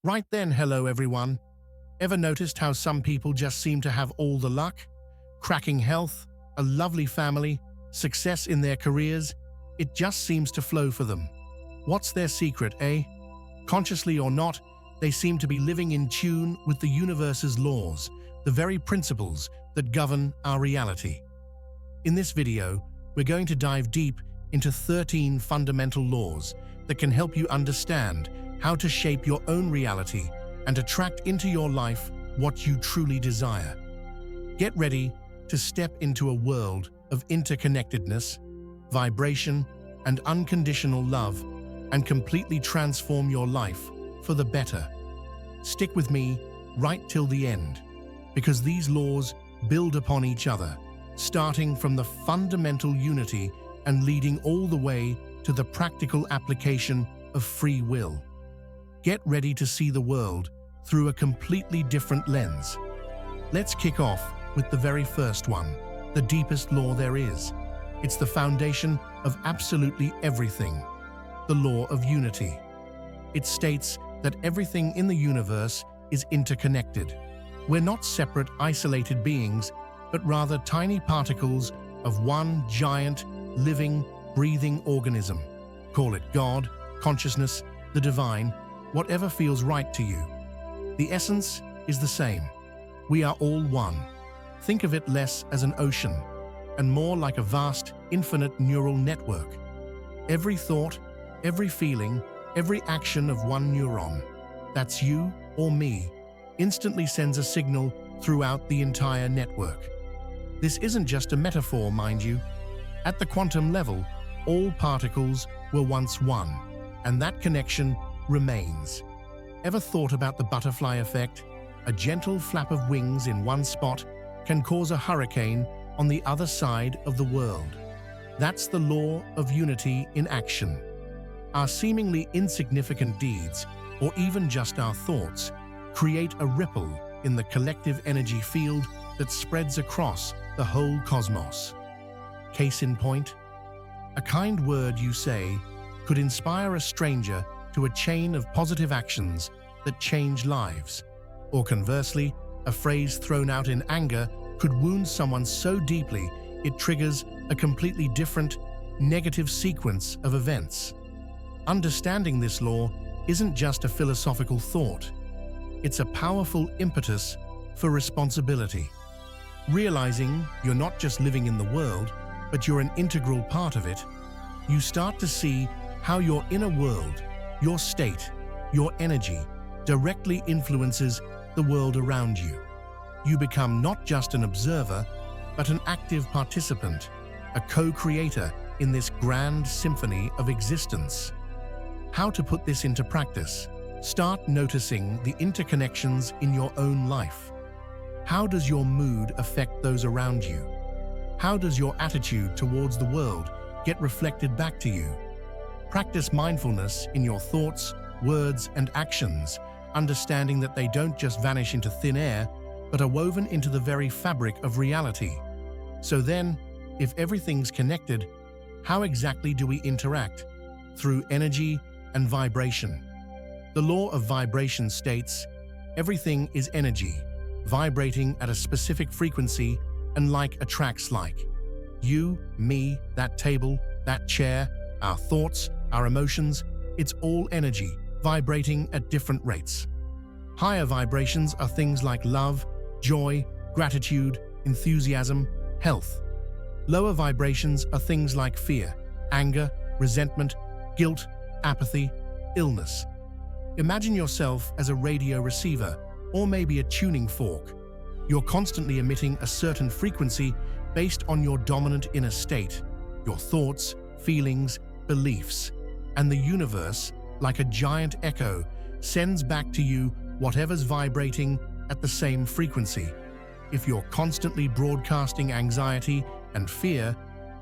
Right then, hello everyone. Ever noticed how some people just seem to have all the luck? Cracking health, a lovely family, success in their careers, it just seems to flow for them. What's their secret, eh? Consciously or not, they seem to be living in tune with the universe's laws, the very principles that govern our reality. In this video, we're going to dive deep into 13 fundamental laws that can help you understand how to shape your own reality and attract into your life what you truly desire. Get ready to step into a world of interconnectedness, vibration, and unconditional love, and completely transform your life for the better. Stick with me right till the end, because these laws build upon each other, starting from the fundamental unity and leading all the way to the practical application of free will. Get ready to see the world through a completely different lens. Let's kick off with the very first one, the deepest law there is. It's the foundation of absolutely everything, the law of unity. It states that everything in the universe is interconnected. We're not separate, isolated beings, but rather tiny particles of one giant, living, breathing organism. Call it God, consciousness, the divine, whatever feels right to you. The essence is the same. We are all one. Think of it less as an ocean and more like a vast, infinite neural network. Every thought, every feeling, every action of one neuron, that's you or me, instantly sends a signal throughout the entire network. This isn't just a metaphor, mind you. At the quantum level, all particles were once one, and that connection remains. Ever thought about the butterfly effect? A gentle flap of wings in one spot can cause a hurricane on the other side of the world. That's the law of unity in action. Our seemingly insignificant deeds, or even just our thoughts, create a ripple in the collective energy field that spreads across the whole cosmos. Case in point, a kind word you say could inspire a stranger to a chain of positive actions that change lives. Or conversely, a phrase thrown out in anger could wound someone so deeply it triggers a completely different, negative sequence of events. Understanding this law isn't just a philosophical thought. It's a powerful impetus for responsibility. Realizing you're not just living in the world, but you're an integral part of it, you start to see how your inner world, your state, your energy, directly influences the world around you. You become not just an observer, but an active participant, a co-creator in this grand symphony of existence. How to put this into practice? Start noticing the interconnections in your own life. How does your mood affect those around you? How does your attitude towards the world get reflected back to you? Practice mindfulness in your thoughts, words, and actions, understanding that they don't just vanish into thin air, but are woven into the very fabric of reality. So then, if everything's connected, how exactly do we interact? Through energy and vibration. The law of vibration states, everything is energy, vibrating at a specific frequency and like attracts like. You, me, that table, that chair, our thoughts, our emotions, it's all energy, vibrating at different rates. Higher vibrations are things like love, joy, gratitude, enthusiasm, health. Lower vibrations are things like fear, anger, resentment, guilt, apathy, illness. Imagine yourself as a radio receiver, or maybe a tuning fork. You're constantly emitting a certain frequency based on your dominant inner state, your thoughts, feelings, beliefs, and the universe, like a giant echo, sends back to you whatever's vibrating at the same frequency. If you're constantly broadcasting anxiety and fear,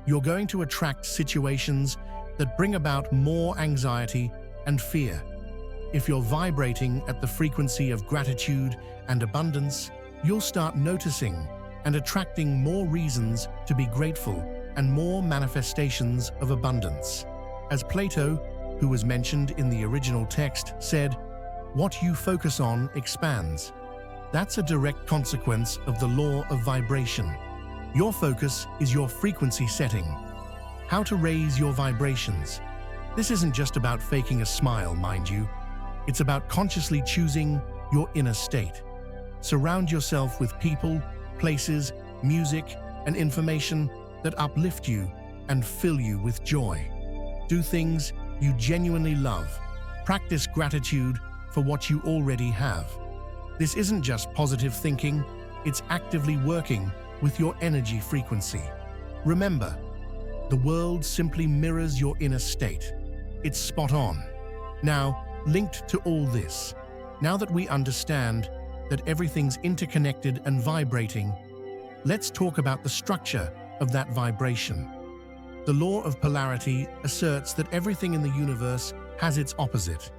you're going to attract situations that bring about more anxiety and fear. If you're vibrating at the frequency of gratitude and abundance, you'll start noticing and attracting more reasons to be grateful and more manifestations of abundance. As Plato, who was mentioned in the original text, said, What you focus on expands. That's a direct consequence of the law of vibration. Your focus is your frequency setting. How to raise your vibrations. This isn't just about faking a smile, mind you. It's about consciously choosing your inner state. Surround yourself with people, places, music, and information that uplift you and fill you with joy. Do things you genuinely love. Practice gratitude for what you already have. This isn't just positive thinking, it's actively working with your energy frequency. Remember, the world simply mirrors your inner state. It's spot on. Now, linked to all this, now that we understand that everything's interconnected and vibrating, let's talk about the structure of that vibration. The law of polarity asserts that everything in the universe has its opposite,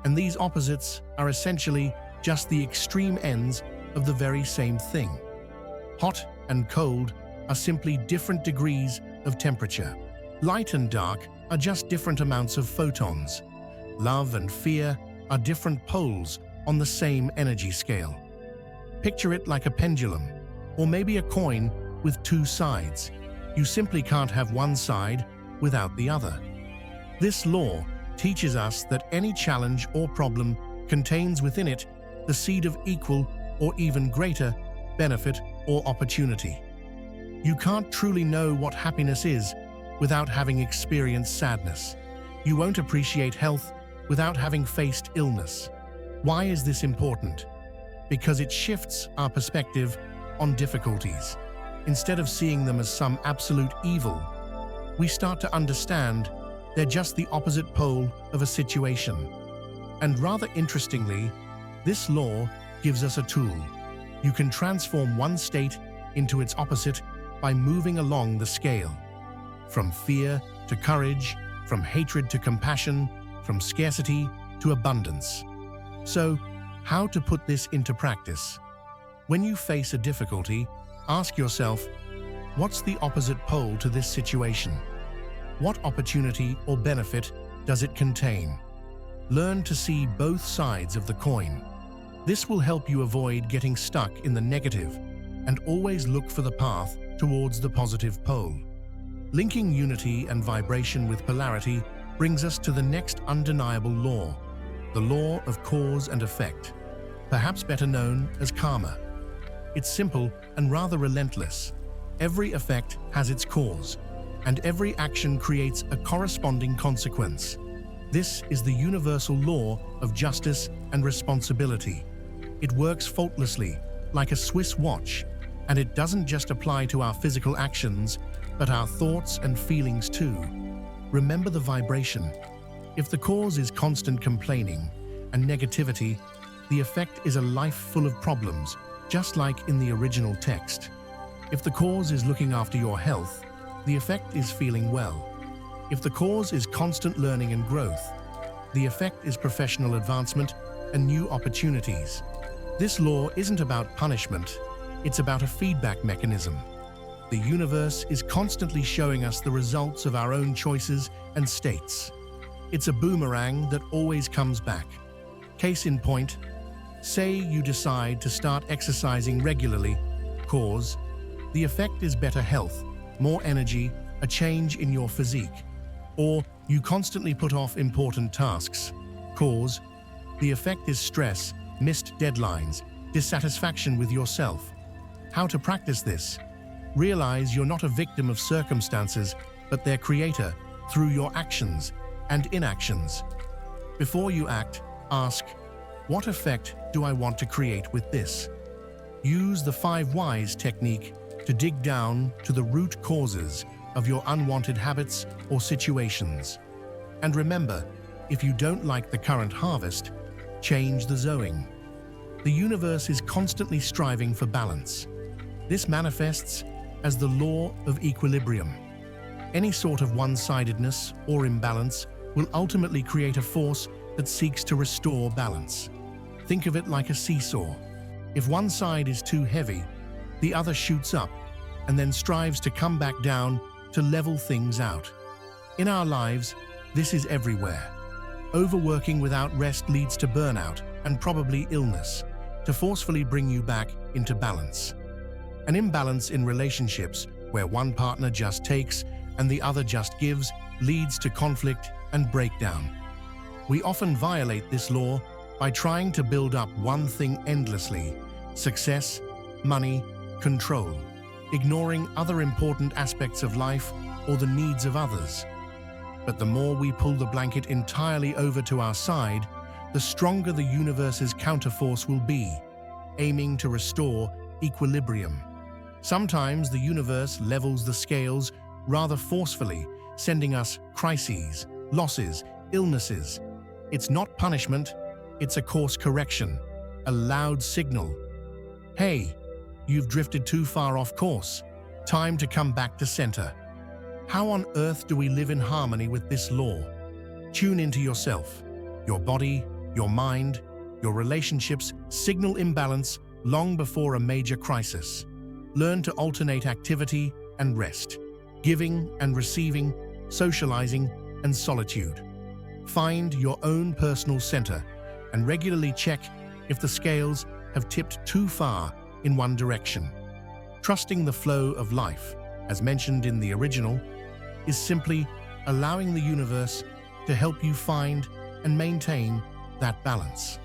and these opposites are essentially just the extreme ends of the very same thing. Hot and cold are simply different degrees of temperature. Light and dark are just different amounts of photons. Love and fear are different poles on the same energy scale. Picture it like a pendulum, or maybe a coin with two sides. You simply can't have one side without the other. This law teaches us that any challenge or problem contains within it the seed of equal or even greater benefit or opportunity. You can't truly know what happiness is without having experienced sadness. You won't appreciate health without having faced illness. Why is this important? Because it shifts our perspective on difficulties. Instead of seeing them as some absolute evil, we start to understand they're just the opposite pole of a situation. And rather interestingly, this law gives us a tool. You can transform one state into its opposite by moving along the scale. From fear to courage, from hatred to compassion, from scarcity to abundance. So, how to put this into practice? When you face a difficulty, ask yourself, what's the opposite pole to this situation? What opportunity or benefit does it contain? Learn to see both sides of the coin. This will help you avoid getting stuck in the negative and always look for the path towards the positive pole. Linking unity and vibration with polarity brings us to the next undeniable law, the law of cause and effect, perhaps better known as karma. It's simple and rather relentless. Every effect has its cause, and every action creates a corresponding consequence. This is the universal law of justice and responsibility. It works faultlessly, like a Swiss watch, and it doesn't just apply to our physical actions, but our thoughts and feelings too. Remember the vibration. If the cause is constant complaining and negativity, the effect is a life full of problems, just like in the original text. If the cause is looking after your health, the effect is feeling well. If the cause is constant learning and growth, the effect is professional advancement and new opportunities. This law isn't about punishment, it's about a feedback mechanism. The universe is constantly showing us the results of our own choices and states. It's a boomerang that always comes back. Case in point, say you decide to start exercising regularly. Cause, the effect is better health, more energy, a change in your physique. Or you constantly put off important tasks. Cause, the effect is stress, missed deadlines, dissatisfaction with yourself. How to practice this? Realize you're not a victim of circumstances, but their creator through your actions and inactions. Before you act, ask, what effect do I want to create with this? Use the 5 whys technique to dig down to the root causes of your unwanted habits or situations. And remember, if you don't like the current harvest, change the sowing. The universe is constantly striving for balance. This manifests as the law of equilibrium. Any sort of one-sidedness or imbalance will ultimately create a force that seeks to restore balance. Think of it like a seesaw. If one side is too heavy, the other shoots up and then strives to come back down to level things out. In our lives, this is everywhere. Overworking without rest leads to burnout, and probably illness to forcefully bring you back into balance. An imbalance in relationships where one partner just takes and the other just gives leads to conflict and breakdown. We often violate this law by trying to build up one thing endlessly: success, money, control, ignoring other important aspects of life or the needs of others. But the more we pull the blanket entirely over to our side, the stronger the universe's counterforce will be, aiming to restore equilibrium. Sometimes the universe levels the scales rather forcefully, sending us crises, losses, illnesses. It's not punishment, it's a course correction, a loud signal. Hey, you've drifted too far off course. Time to come back to center. How on earth do we live in harmony with this law? Tune into yourself. Your body, your mind, your relationships signal imbalance long before a major crisis. Learn to alternate activity and rest, giving and receiving, socializing and solitude. Find your own personal center and regularly check if the scales have tipped too far in one direction. Trusting the flow of life, as mentioned in the original, is simply allowing the universe to help you find and maintain that balance.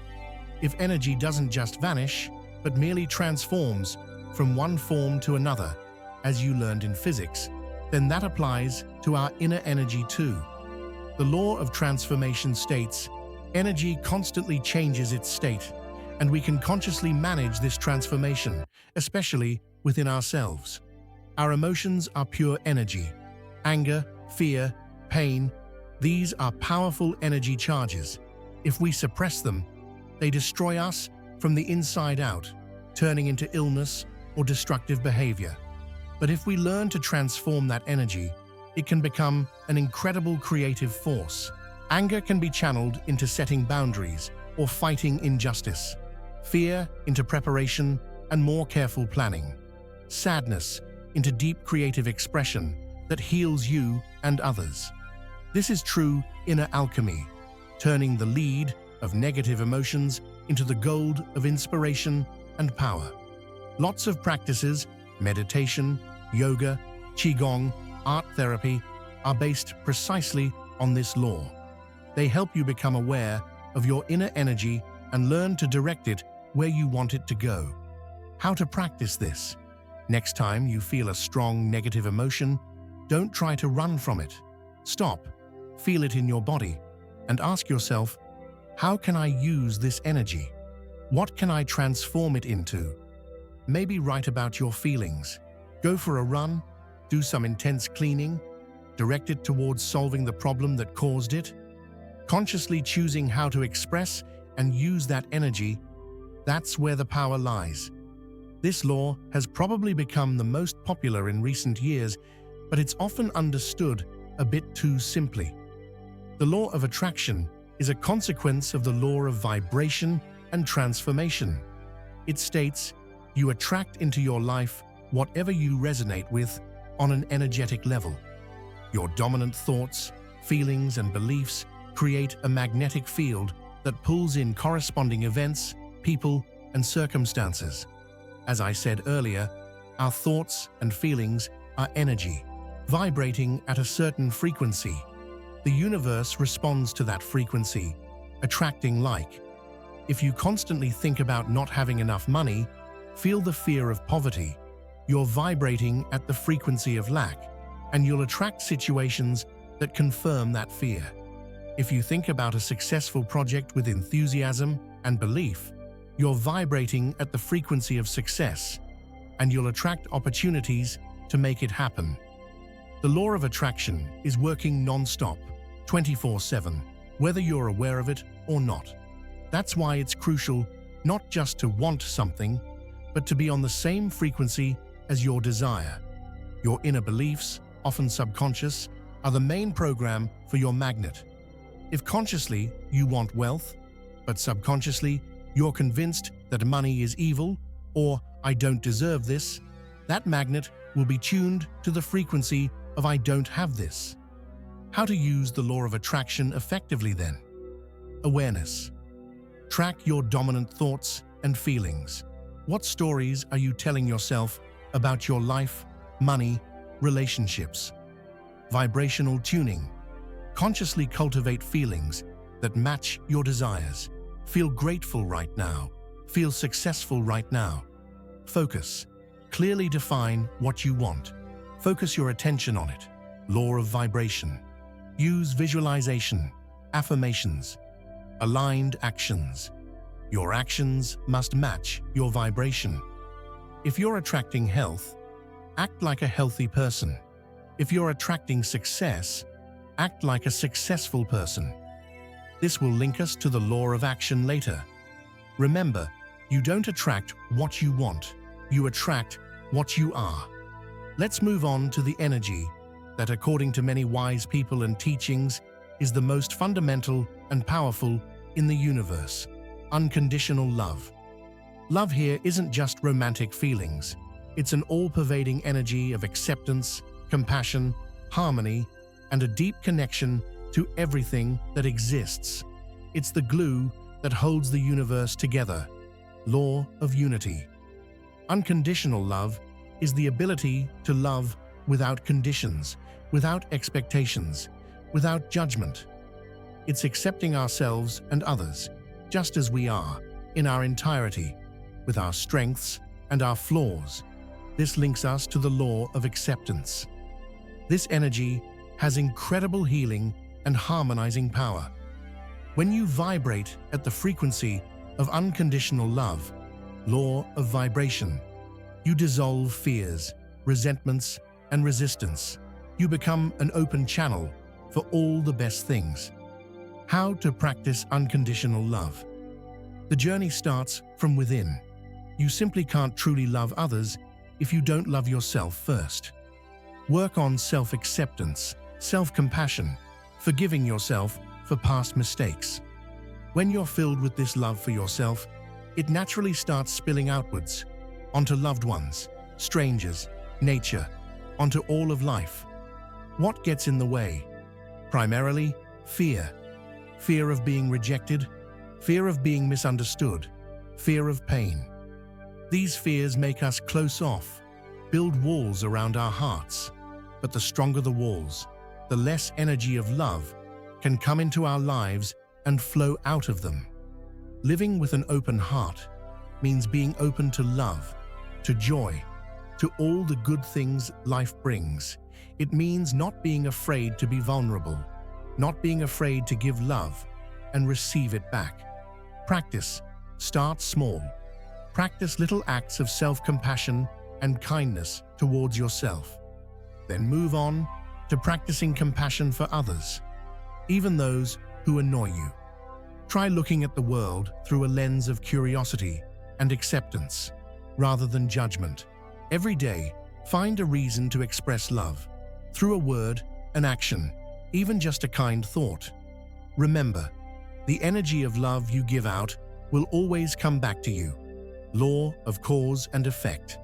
If energy doesn't just vanish, but merely transforms from one form to another, as you learned in physics, then that applies to our inner energy too. The law of transformation states, energy constantly changes its state, and we can consciously manage this transformation, especially within ourselves. Our emotions are pure energy. Anger, fear, pain, these are powerful energy charges. If we suppress them, they destroy us from the inside out, turning into illness or destructive behavior. But if we learn to transform that energy, it can become an incredible creative force. Anger can be channeled into setting boundaries or fighting injustice. Fear into preparation and more careful planning. Sadness into deep creative expression that heals you and others. This is true inner alchemy, turning the lead of negative emotions into the gold of inspiration and power. Lots of practices, meditation, yoga, qigong, art therapy, are based precisely on this law. They help you become aware of your inner energy and learn to direct it where you want it to go. How to practice this? Next time you feel a strong negative emotion, don't try to run from it. Stop, feel it in your body, and ask yourself, how can I use this energy? What can I transform it into? Maybe write about your feelings. Go for a run, do some intense cleaning, direct it towards solving the problem that caused it. Consciously choosing how to express and use that energy, that's where the power lies. This law has probably become the most popular in recent years, but it's often understood a bit too simply. The law of attraction is a consequence of the law of vibration and transformation. It states, you attract into your life whatever you resonate with on an energetic level. Your dominant thoughts, feelings, and beliefs create a magnetic field that pulls in corresponding events, people, and circumstances. As I said earlier, our thoughts and feelings are energy, vibrating at a certain frequency. The universe responds to that frequency, attracting like. If you constantly think about not having enough money, feel the fear of poverty, you're vibrating at the frequency of lack, and you'll attract situations that confirm that fear. If you think about a successful project with enthusiasm and belief, you're vibrating at the frequency of success, and you'll attract opportunities to make it happen. The law of attraction is working non-stop, 24/7, whether you're aware of it or not. That's why it's crucial not just to want something, but to be on the same frequency as your desire. Your inner beliefs, often subconscious, are the main program for your magnet. If consciously you want wealth, but subconsciously you're convinced that money is evil or I don't deserve this, that magnet will be tuned to the frequency of I don't have this. How to use the law of attraction effectively then? Awareness. Track your dominant thoughts and feelings. What stories are you telling yourself about your life, money, relationships? Vibrational tuning. Consciously cultivate feelings that match your desires. Feel grateful right now. Feel successful right now. Focus. Clearly define what you want. Focus your attention on it. Law of vibration. Use visualization, affirmations, aligned actions. Your actions must match your vibration. If you're attracting health, act like a healthy person. If you're attracting success, act like a successful person. This will link us to the law of action later. Remember, you don't attract what you want, you attract what you are. Let's move on to the energy that, according to many wise people and teachings, is the most fundamental and powerful in the universe: unconditional love. Love here isn't just romantic feelings. It's an all-pervading energy of acceptance, compassion, harmony, and a deep connection to everything that exists. It's the glue that holds the universe together. Law of unity. Unconditional love is the ability to love without conditions, without expectations, without judgment. It's accepting ourselves and others, just as we are, in our entirety, with our strengths and our flaws. This links us to the law of acceptance. This energy has incredible healing and harmonizing power. When you vibrate at the frequency of unconditional love, law of vibration, you dissolve fears, resentments, and resistance. You become an open channel for all the best things. How to practice unconditional love? The journey starts from within. You simply can't truly love others if you don't love yourself first. Work on self-acceptance, self-compassion, forgiving yourself for past mistakes. When you're filled with this love for yourself, it naturally starts spilling outwards, onto loved ones, strangers, nature, onto all of life. What gets in the way? Primarily, fear. Fear of being rejected, fear of being misunderstood, fear of pain. These fears make us close off, build walls around our hearts. But the stronger the walls, the less energy of love can come into our lives and flow out of them. Living with an open heart means being open to love, to joy, to all the good things life brings. It means not being afraid to be vulnerable, not being afraid to give love and receive it back. Practice. Start small. Practice little acts of self-compassion and kindness towards yourself. Then move on to practicing compassion for others, even those who annoy you. Try looking at the world through a lens of curiosity and acceptance, rather than judgment. Every day, find a reason to express love, through a word, an action, even just a kind thought. Remember, the energy of love you give out will always come back to you. Law of cause and effect.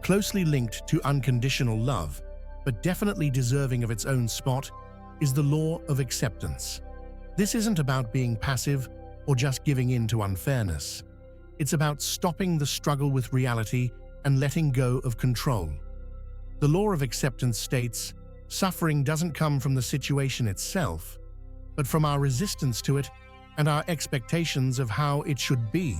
Closely linked to unconditional love, but definitely deserving of its own spot, is the law of acceptance. This isn't about being passive or just giving in to unfairness. It's about stopping the struggle with reality and letting go of control. The law of acceptance states, suffering doesn't come from the situation itself, but from our resistance to it and our expectations of how it should be.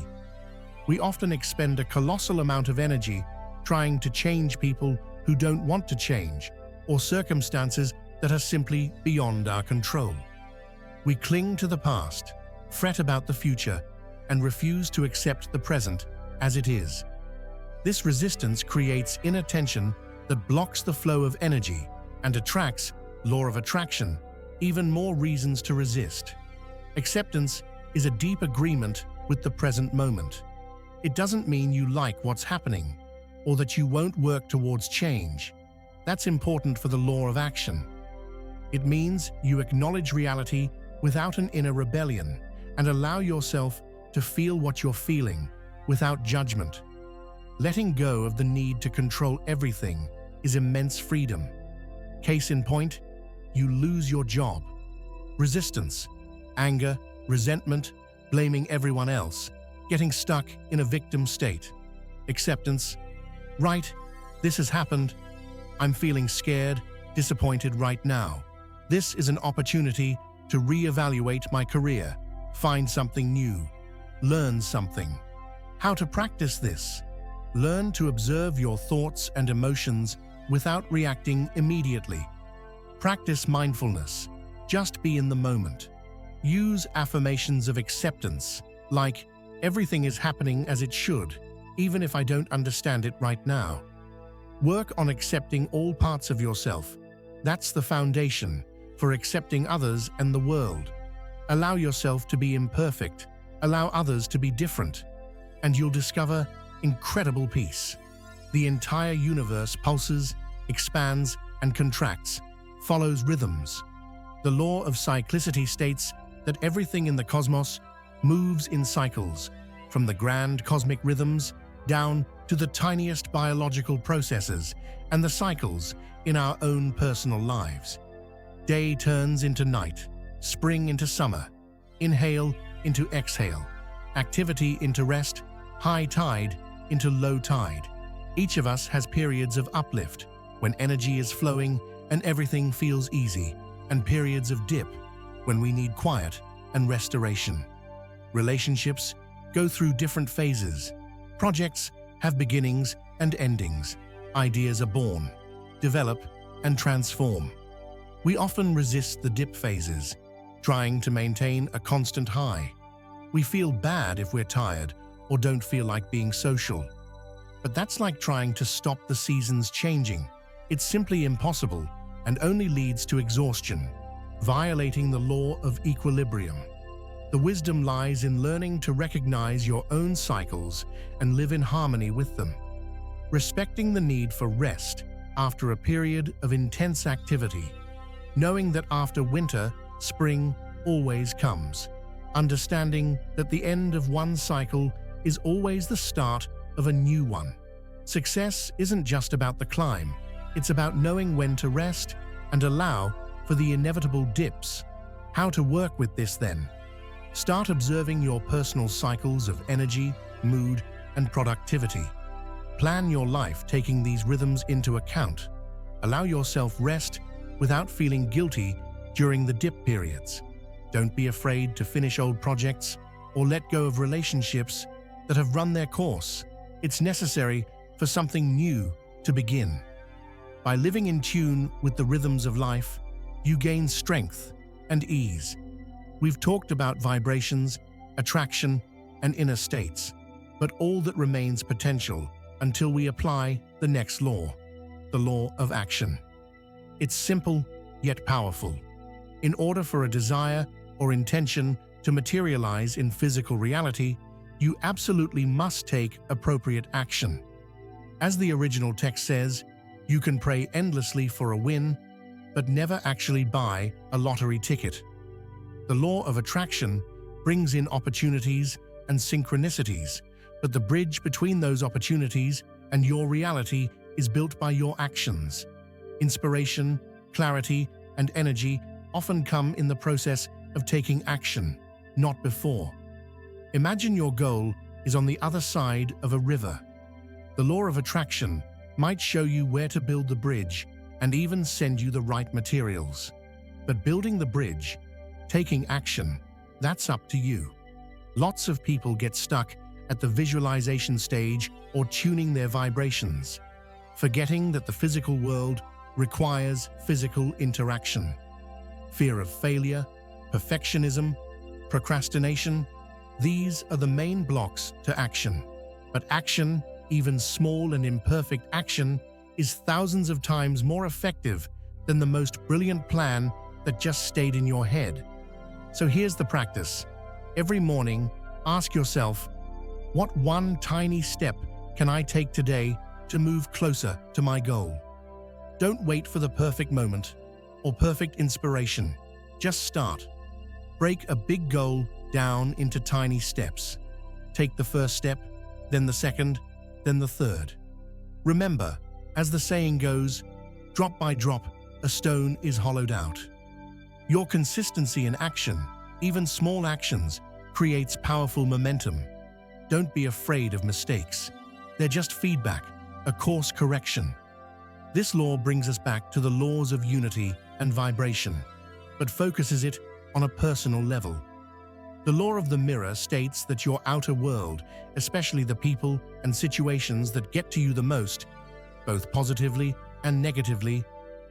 We often expend a colossal amount of energy trying to change people who don't want to change, or circumstances that are simply beyond our control. We cling to the past, fret about the future, and refuse to accept the present as it is. This resistance creates inner tension that blocks the flow of energy and attracts, law of attraction, even more reasons to resist. Acceptance is a deep agreement with the present moment. It doesn't mean you like what's happening, or that you won't work towards change. That's important for the law of action. It means you acknowledge reality without an inner rebellion and allow yourself to feel what you're feeling without judgment. Letting go of the need to control everything is immense freedom. Case in point, you lose your job. Resistance, anger, resentment, blaming everyone else, getting stuck in a victim state. Acceptance. Right, this has happened. I'm feeling scared, disappointed right now. This is an opportunity to reevaluate my career, find something new, learn something. How to practice this? Learn to observe your thoughts and emotions without reacting immediately. Practice mindfulness. Just be in the moment. Use affirmations of acceptance, like, everything is happening as it should, even if I don't understand it right now. Work on accepting all parts of yourself. That's the foundation for accepting others and the world. Allow yourself to be imperfect. Allow others to be different. And you'll discover incredible peace. The entire universe pulses, expands, and contracts, follows rhythms. The law of cyclicity states that everything in the cosmos moves in cycles, from the grand cosmic rhythms down to the tiniest biological processes and the cycles in our own personal lives. Day turns into night, spring into summer, inhale into exhale, activity into rest, high tide into low tide. Each of us has periods of uplift, when energy is flowing and everything feels easy, and periods of dip, when we need quiet and restoration. Relationships go through different phases. Projects have beginnings and endings. Ideas are born, develop, and transform. We often resist the dip phases, trying to maintain a constant high. We feel bad if we're tired or don't feel like being social. But that's like trying to stop the seasons changing. It's simply impossible and only leads to exhaustion, violating the law of equilibrium. The wisdom lies in learning to recognize your own cycles and live in harmony with them. Respecting the need for rest after a period of intense activity, knowing that after winter, spring always comes. Understanding that the end of one cycle is always the start of a new one. Success isn't just about the climb, it's about knowing when to rest and allow for the inevitable dips. How to work with this then? Start observing your personal cycles of energy, mood, and productivity. Plan your life taking these rhythms into account. Allow yourself rest without feeling guilty during the dip periods. Don't be afraid to finish old projects or let go of relationships that have run their course. It's necessary for something new to begin. By living in tune with the rhythms of life, you gain strength and ease. We've talked about vibrations, attraction, and inner states, but all that remains potential until we apply the next law, the law of action. It's simple, yet powerful. In order for a desire or intention to materialize in physical reality, you absolutely must take appropriate action. As the original text says, you can pray endlessly for a win, but never actually buy a lottery ticket. The law of attraction brings in opportunities and synchronicities, but the bridge between those opportunities and your reality is built by your actions. Inspiration, clarity, and energy often come in the process of taking action, not before. Imagine your goal is on the other side of a river. The law of attraction might show you where to build the bridge and even send you the right materials. But building the bridge, taking action, that's up to you. Lots of people get stuck at the visualization stage or tuning their vibrations, forgetting that the physical world requires physical interaction. Fear of failure, perfectionism, procrastination, these are the main blocks to action. But action, even small and imperfect action, is thousands of times more effective than the most brilliant plan that just stayed in your head. So here's the practice. Every morning, ask yourself, what one tiny step can I take today to move closer to my goal? Don't wait for the perfect moment or perfect inspiration. Just start. Break a big goal down into tiny steps. Take the first step, then the second, then the third. Remember, as the saying goes, drop by drop, a stone is hollowed out. Your consistency in action, even small actions, creates powerful momentum. Don't be afraid of mistakes. They're just feedback, a course correction. This law brings us back to the laws of unity and vibration, but focuses it on a personal level. The law of the mirror states that your outer world, especially the people and situations that get to you the most, both positively and negatively,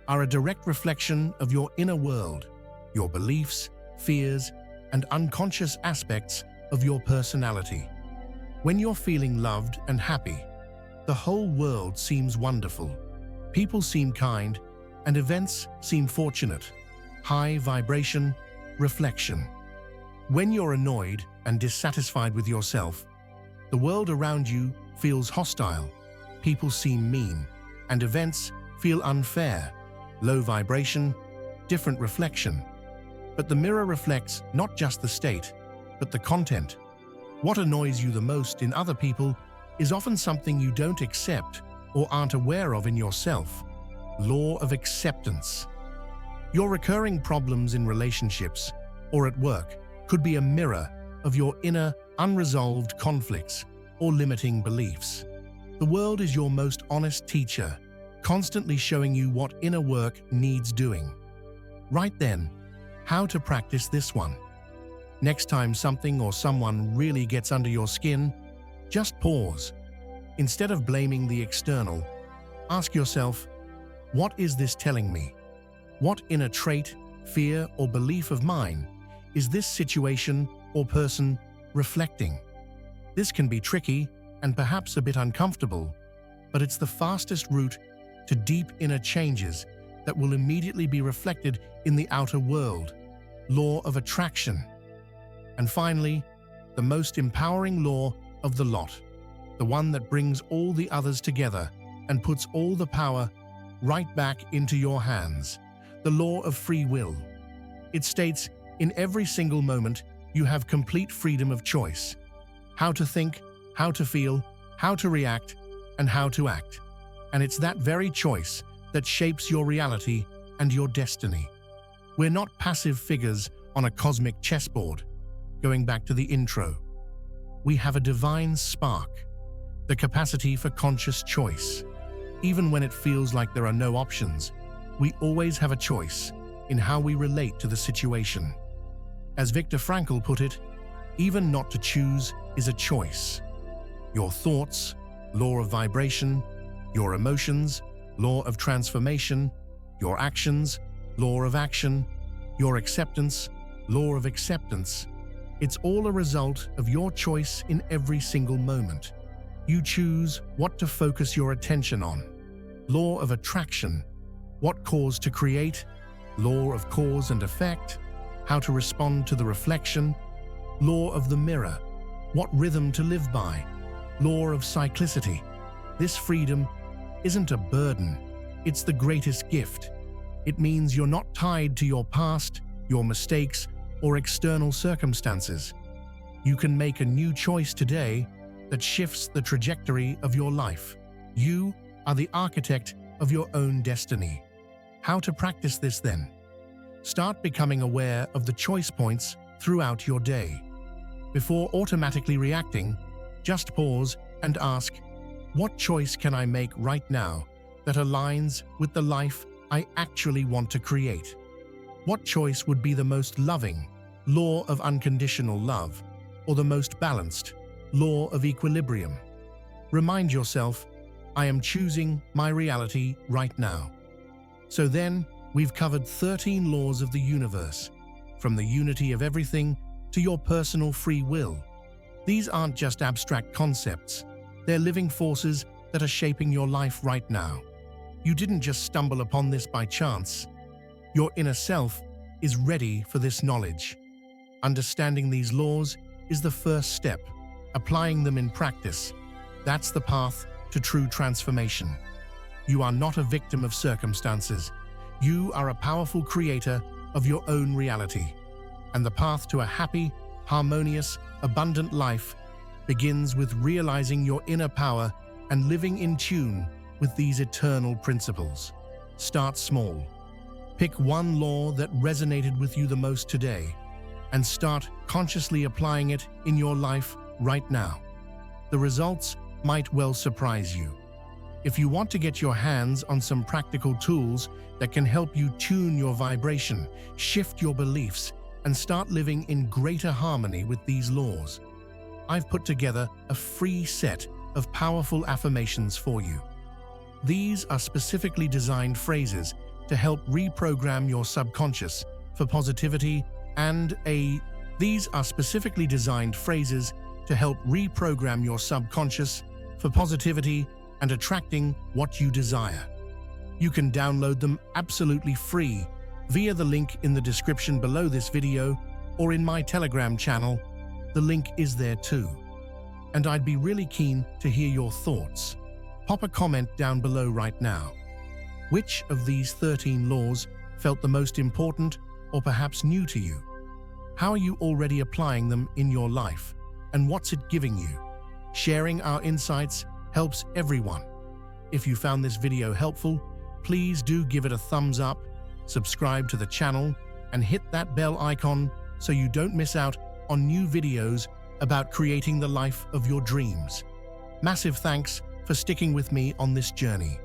are a direct reflection of your inner world, your beliefs, fears, and unconscious aspects of your personality. When you're feeling loved and happy, the whole world seems wonderful. People seem kind, and events seem fortunate. High vibration, reflection. When you're annoyed and dissatisfied with yourself, the world around you feels hostile. People seem mean, and events feel unfair. Low vibration, different reflection. But the mirror reflects not just the state, but the content. What annoys you the most in other people is often something you don't accept or aren't aware of in yourself. Law of acceptance. Your recurring problems in relationships or at work could be a mirror of your inner, unresolved conflicts or limiting beliefs. The world is your most honest teacher, constantly showing you what inner work needs doing. Right then, how to practice this one. Next time something or someone really gets under your skin, just pause. Instead of blaming the external, ask yourself, what is this telling me? What inner trait, fear, or belief of mine is this situation or person reflecting? This can be tricky and perhaps a bit uncomfortable, but it's the fastest route to deep inner changes that will immediately be reflected in the outer world. Law of attraction. And finally, the most empowering law of the lot, the one that brings all the others together and puts all the power right back into your hands. The law of free will. It states, in every single moment, you have complete freedom of choice. How to think, how to feel, how to react, and how to act. And it's that very choice that shapes your reality and your destiny. We're not passive figures on a cosmic chessboard. Going back to the intro, we have a divine spark, the capacity for conscious choice. Even when it feels like there are no options, we always have a choice in how we relate to the situation. As Viktor Frankl put it, even not to choose is a choice. Your thoughts, law of vibration; your emotions, law of transformation; your actions, law of action; your acceptance, law of acceptance. It's all a result of your choice in every single moment. You choose what to focus your attention on. Law of attraction. What cause to create? Law of cause and effect. How to respond to the reflection. Law of the mirror. What rhythm to live by. Law of cyclicity. This freedom isn't a burden, it's the greatest gift. It means you're not tied to your past, your mistakes, or external circumstances. You can make a new choice today that shifts the trajectory of your life. You are the architect of your own destiny. How to practice this then? Start becoming aware of the choice points throughout your day. Before automatically reacting, just pause and ask, what choice can I make right now that aligns with the life I actually want to create? What choice would be the most loving, law of unconditional love, or the most balanced, law of equilibrium? Remind yourself, I am choosing my reality right now. So then, we've covered 13 laws of the universe, from the unity of everything to your personal free will. These aren't just abstract concepts, they're living forces that are shaping your life right now. You didn't just stumble upon this by chance. Your inner self is ready for this knowledge. Understanding these laws is the first step. Applying them in practice, that's the path to true transformation. You are not a victim of circumstances. You are a powerful creator of your own reality. And the path to a happy, harmonious, abundant life begins with realizing your inner power and living in tune with these eternal principles. Start small. Pick one law that resonated with you the most today, and start consciously applying it in your life right now. The results might well surprise you. If you want to get your hands on some practical tools that can help you tune your vibration, shift your beliefs, and start living in greater harmony with these laws, I've put together a free set of powerful affirmations for you. These are specifically designed phrases to help reprogram your subconscious for positivity These are specifically designed phrases to help reprogram your subconscious for positivity and attracting what you desire. You can download them absolutely free via the link in the description below this video or in my Telegram channel. The link is there too. And I'd be really keen to hear your thoughts. Pop a comment down below right now. Which of these 13 laws felt the most important or perhaps new to you? How are you already applying them in your life? And what's it giving you? Sharing our insights helps everyone. If you found this video helpful, please do give it a thumbs up, subscribe to the channel, and hit that bell icon so you don't miss out on new videos about creating the life of your dreams. Massive thanks for sticking with me on this journey.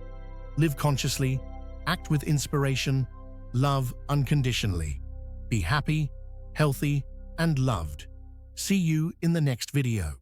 Live consciously, act with inspiration, love unconditionally. Be happy, healthy, and loved. See you in the next video.